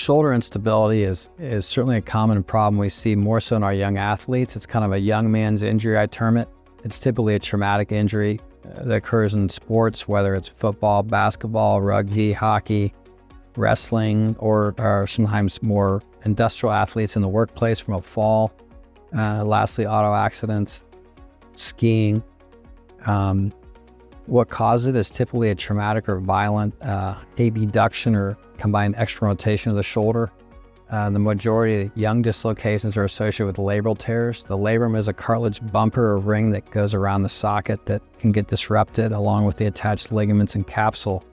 shoulder instability is certainly a common problem we see more so in our young athletes. It's kind of a young man's injury, I term it. It's typically a traumatic injury that occurs in sports, whether it's football, basketball, rugby, hockey, wrestling, or sometimes more industrial athletes in the workplace from a fall. Lastly, auto accidents, skiing. What causes it is typically a traumatic or violent abduction or combined external rotation of the shoulder. The majority of young dislocations are associated with labral tears. The labrum is a cartilage bumper or ring that goes around the socket that can get disrupted along with the attached ligaments and capsule.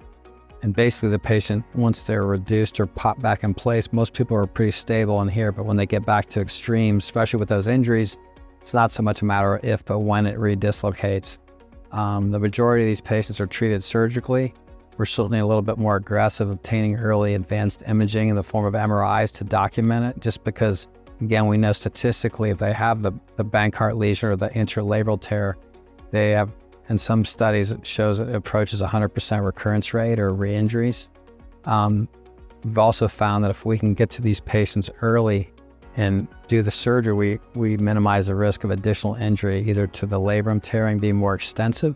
And basically the patient, once they're reduced or popped back in place, most people are pretty stable in here, but when they get back to extremes, especially with those injuries, it's not so much a matter of if, but when it redislocates. The majority of these patients are treated surgically. We're certainly a little bit more aggressive, obtaining early advanced imaging in the form of MRIs to document it, just because, again, we know statistically if they have the Bankart lesion or the interlabral tear, they have, in some studies, it shows it approaches 100% recurrence rate or re-injuries. We've also found that if we can get to these patients early and do the surgery, we minimize the risk of additional injury, either to the labrum tearing being more extensive.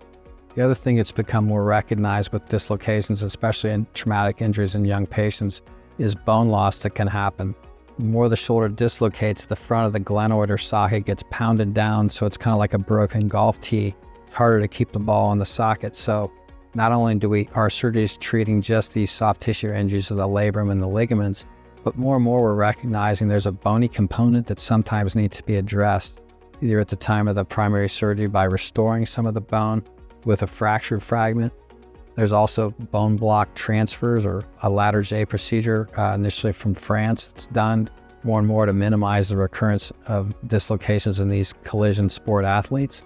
The other thing that's become more recognized with dislocations, especially in traumatic injuries in young patients, is bone loss that can happen. The more the shoulder dislocates, the front of the glenoid or socket gets pounded down, so it's kind of like a broken golf tee. Harder to keep the ball in the socket. So not only do our surgeries treating just these soft tissue injuries of the labrum and the ligaments, but more and more we're recognizing there's a bony component that sometimes needs to be addressed, either at the time of the primary surgery by restoring some of the bone with a fractured fragment. There's also bone block transfers or a ladder J procedure, initially from France. It's done more and more to minimize the recurrence of dislocations in these collision sport athletes.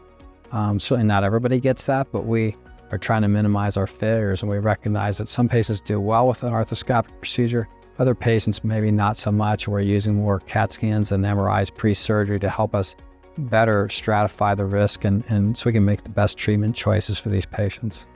Certainly not everybody gets that, but we are trying to minimize our failures, and we recognize that some patients do well with an arthroscopic procedure, other patients maybe not so much. We're using more CAT scans and MRIs pre-surgery to help us better stratify the risk and so we can make the best treatment choices for these patients.